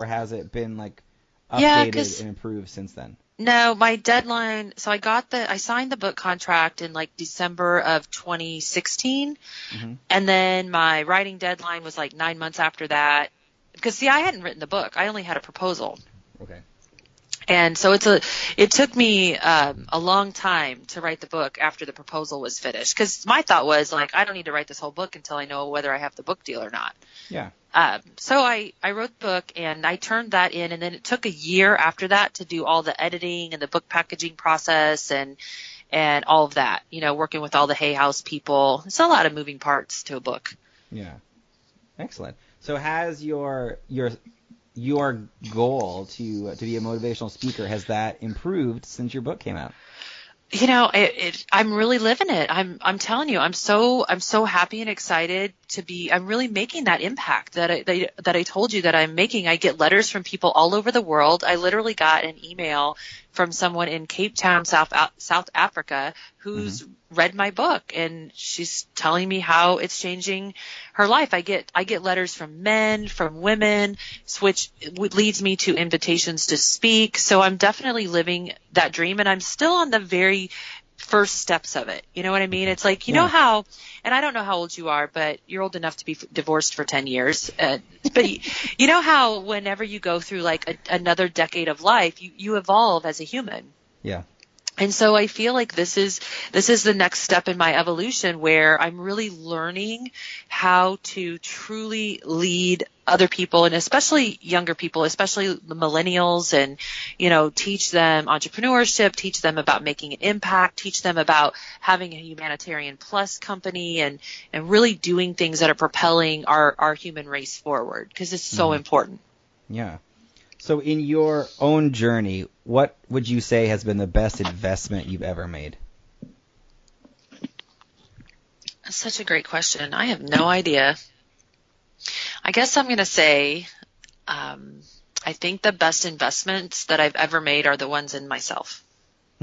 or has it been like Yeah, updated because and improved since then? no, my deadline, so I signed the book contract in like December of 2016. Hmm. And then my writing deadline was like 9 months after that. Because see, I hadn't written the book. I only had a proposal. Okay. And so it took me a long time to write the book after the proposal was finished. Because my thought was like, I don't need to write this whole book until I know whether I have the book deal or not. Yeah. So I wrote the book and I turned that in, and then it took a year after that to do all the editing and the book packaging process and all of that, working with all the Hay House people. It's a lot of moving parts to a book. Yeah. Excellent. So has your goal to be a motivational speaker, has that improved since your book came out? I'm really living it. I'm telling you, I'm so happy and excited to be, I'm really making that impact that I told you that I'm making. I get letters from people all over the world. I literally got an email from someone in Cape Town, South Africa, Hmm. who's read my book, and she's telling me how it's changing her life. I get letters from men, from women, which leads me to invitations to speak. So I'm definitely living that dream, and I'm still on the very first steps of it. You know what I mean? Okay. It's like, Yeah. how, and I don't know how old you are, but you're old enough to be divorced for 10 years. But you know how whenever you go through like another decade of life, you evolve as a human. Yeah. And so I feel like this is the next step in my evolution, where I'm really learning how to truly lead other people, and especially younger people, especially the millennials, and, teach them entrepreneurship, teach them about making an impact, teach them about having a humanitarian plus company, and really doing things that are propelling our human race forward, because it's so Hmm. important. Yeah. So in your own journey, what would you say has been the best investment you've ever made? That's such a great question. I have no idea. I guess I'm going to say, Um, I think the best investments that I've ever made are the ones in myself.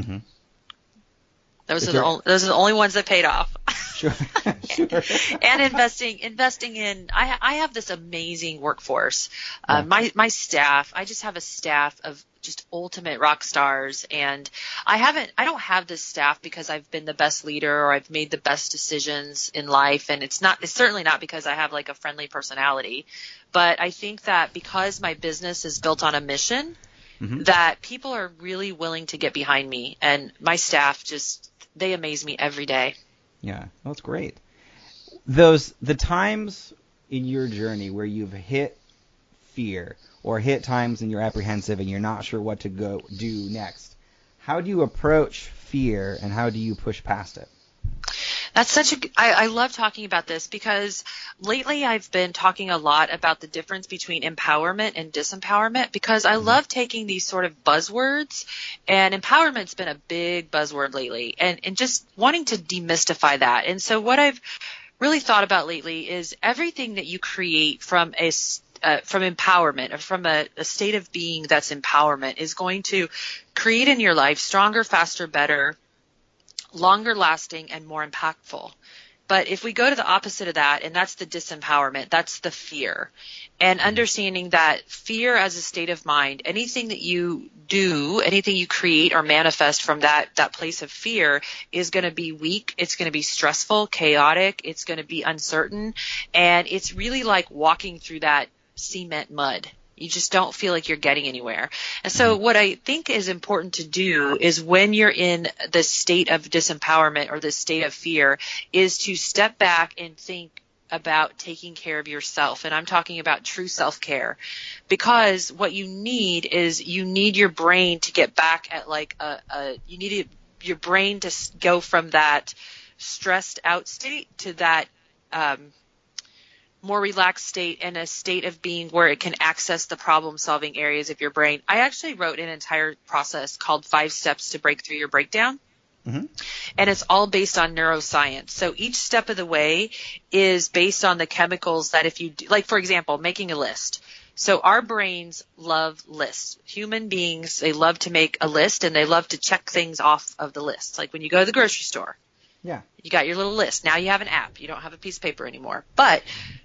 Hmm. Those Is are the there only, those are the only ones that paid off. Sure. Sure. And investing in, I have this amazing workforce. Yeah. My staff, I just have a staff of just ultimate rock stars. And I don't have this staff because I've been the best leader or I've made the best decisions in life. And it's certainly not because I have like a friendly personality, but I think that because my business is built on a mission, Hmm. that people are really willing to get behind me, and my staff they amaze me every day. Yeah. That's great. The times in your journey where you've hit fear or hit times when you're apprehensive and you're not sure what to go do next, how do you approach fear and how do you push past it? I love talking about this because lately I've been talking a lot about the difference between empowerment and disempowerment, because I Hmm. love taking these sort of buzzwords, and empowerment's been a big buzzword lately, and just wanting to demystify that. And so what I've really thought about lately is everything that you create from from empowerment, or from a state of being that's empowerment, is going to create in your life stronger, faster, better, longer lasting, and more impactful. But if we go to the opposite of that, and that's the disempowerment, that's the fear. And Hmm. understanding that fear as a state of mind, anything that you do, anything you create or manifest from that place of fear is going to be weak. It's going to be stressful, chaotic. It's going to be uncertain. And it's really like walking through that cement mud. You just don't feel like you're getting anywhere. And Hmm. so what I think is important to do is, when you're in the state of disempowerment or the state of fear, is to step back and think about taking care of yourself. And I'm talking about true self-care, because what you need is, you need your brain to get back at like you need your brain to go from that stressed out state to that um, more relaxed state, and a state of being where it can access the problem solving areas of your brain. I actually wrote an entire process called 5 Steps to Break Through Your Breakdown. Hmm. And it's all based on neuroscience. So each step of the way is based on the chemicals that, if you do, like, for example, making a list. So our brains love lists. Human beings, they love to make a list, and they love to check things off of the list. Like when you go to the grocery store, Yeah. You got your little list. Now you have an app. You don't have a piece of paper anymore. But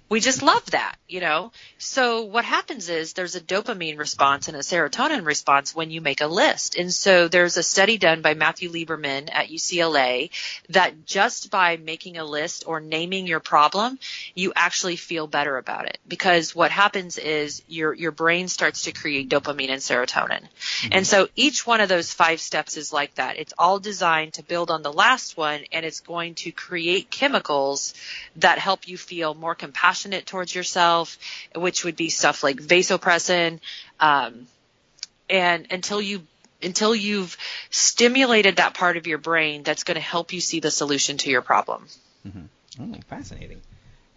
we just love that, you know. So what happens is there's a dopamine response and a serotonin response when you make a list. And so there's a study done by Matthew Lieberman at UCLA that just by making a list or naming your problem, you actually feel better about it. Because what happens is your brain starts to create dopamine and serotonin. Mm-hmm. And so each one of those 5 steps is like that. It's all designed to build on the last one, and it's going to create chemicals that help you feel more compassionate towards yourself, which would be stuff like vasopressin, and until you've stimulated that part of your brain that's going to help you see the solution to your problem. Mm-hmm. Oh, fascinating.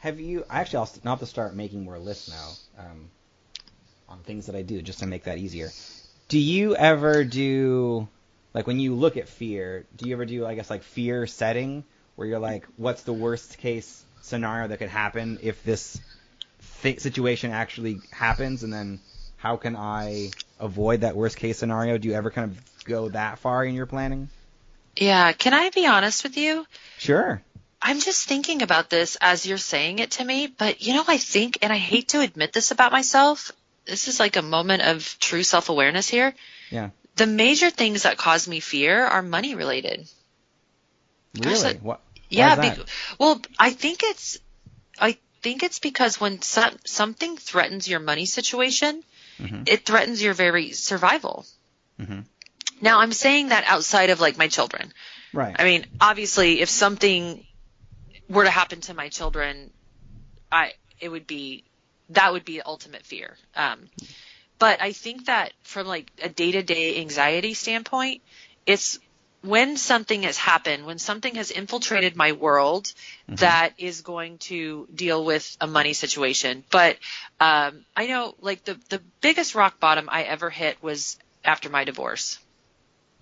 I'll have to start making more lists now on things that I do just to make that easier. Do you ever do, like when you look at fear, do you ever do, I guess, like fear setting, where you're like, what's the worst case scenario that could happen if this situation actually happens, and then how can I avoid that worst case scenario? Do you ever kind of go that far in your planning? Yeah. Can I be honest with you? Sure. I'm just thinking about this as you're saying it to me, but you know, I think, and I hate to admit this about myself, this is like a moment of true self-awareness here. Yeah. The major things that cause me fear are money related. Really? What? Yeah. Well, I think it's because when something threatens your money situation, mm-hmm. it threatens your very survival. Mm-hmm. Now, I'm saying that outside of like my children. Right. I mean, obviously, if something were to happen to my children, that would be the ultimate fear. But I think that from like a day-to-day anxiety standpoint, it's when something has happened, when something has infiltrated my world, mm-hmm. that is going to deal with a money situation. But I know like the biggest rock bottom I ever hit was after my divorce.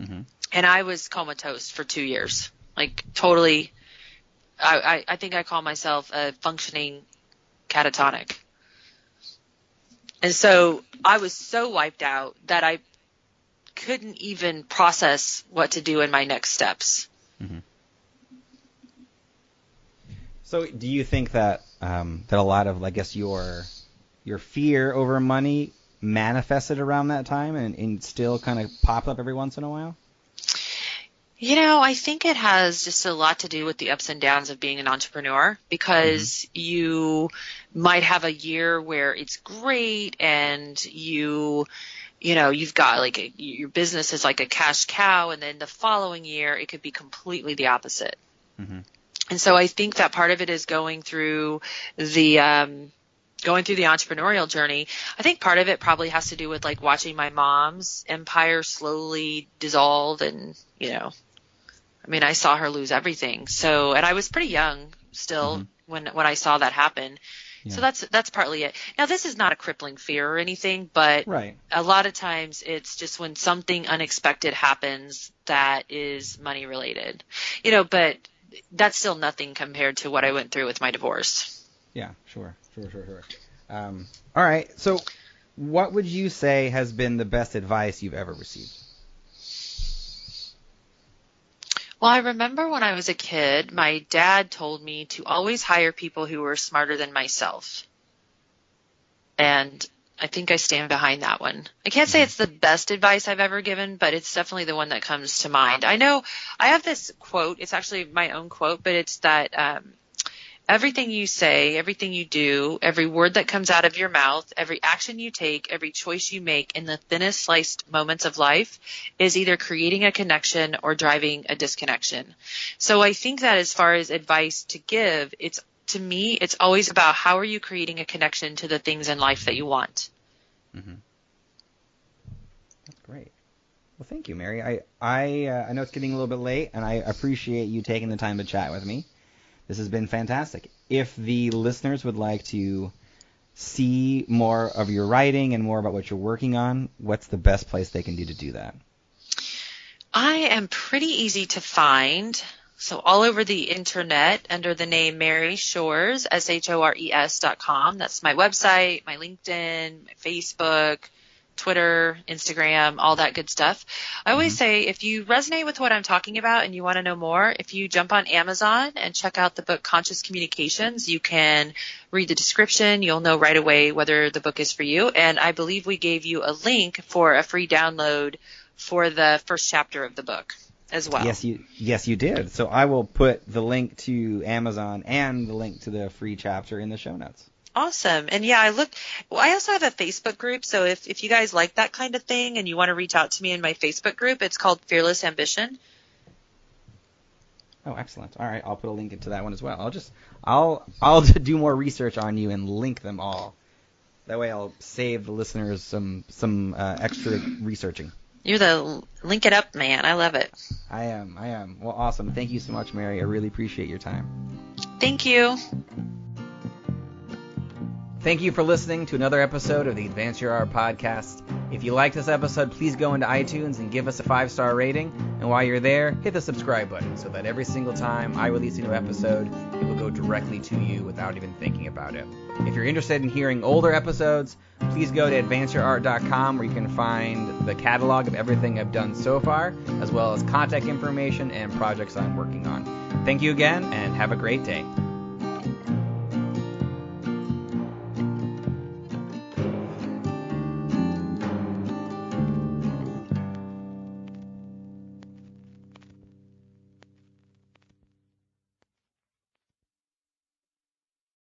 Mm-hmm. And I was comatose for 2 years, like totally. I think I call myself a functioning catatonic. And so I was so wiped out that I couldn't even process what to do in my next steps. Mm-hmm. So do you think that that a lot of, I guess, your fear over money manifested around that time and still kind of popped up every once in a while? You know, I think it has just a lot to do with the ups and downs of being an entrepreneur, because mm-hmm. you might have a year where it's great and you've got like your business is like a cash cow, and then the following year it could be completely the opposite. Mm-hmm. And so I think that part of it is going through the entrepreneurial journey. I think part of it probably has to do with like watching my mom's empire slowly dissolve, and I mean, I saw her lose everything. So, and I was pretty young still mm-hmm. when I saw that happen. Yeah. So that's partly it. Now, this is not a crippling fear or anything, but right. A lot of times it's just when something unexpected happens that is money related, but that's still nothing compared to what I went through with my divorce. Yeah, sure. All right. So what would you say has been the best advice you've ever received? Well, I remember when I was a kid, my dad told me to always hire people who were smarter than myself. And I think I stand behind that one. I can't say it's the best advice I've ever given, but it's definitely the one that comes to mind. I know I have this quote. It's actually my own quote, but it's that everything you say, everything you do, every word that comes out of your mouth, every action you take, every choice you make in the thinnest sliced moments of life is either creating a connection or driving a disconnection. So I think that as far as advice to give, to me, it's always about how are you creating a connection to the things in life that you want. Mm-hmm. That's great. Well, thank you, Mary. I know it's getting a little bit late, and I appreciate you taking the time to chat with me. This has been fantastic. If the listeners would like to see more of your writing and more about what you're working on, what's the best place they can do that? I am pretty easy to find. So all over the internet under the name Mary Shores, SHORES.com. That's my website, my LinkedIn, my Facebook, Twitter, Instagram, all that good stuff. I always say if you resonate with what I'm talking about and you want to know more, if you jump on Amazon and check out the book Conscious Communications, you can read the description. You'll know right away whether the book is for you. And I believe we gave you a link for a free download for the first chapter of the book as well. Yes, you did. So I will put the link to Amazon and the link to the free chapter in the show notes. Awesome. And yeah, I also have a Facebook group. So if you guys like that kind of thing and you want to reach out to me in my Facebook group, it's called Fearless Ambition. Oh, excellent. All right. I'll put a link into that one as well. I'll do more research on you and link them all. That way I'll save the listeners some extra researching. You're the link it up man. I love it. I am. Well, awesome. Thank you so much, Mary. I really appreciate your time. Thank you. Thank you for listening to another episode of the Advance Your Art podcast. If you like this episode, please go into iTunes and give us a 5-star rating. And while you're there, hit the subscribe button so that every single time I release a new episode, it will go directly to you without even thinking about it. If you're interested in hearing older episodes, please go to advanceyourart.com where you can find the catalog of everything I've done so far, as well as contact information and projects I'm working on. Thank you again, and have a great day.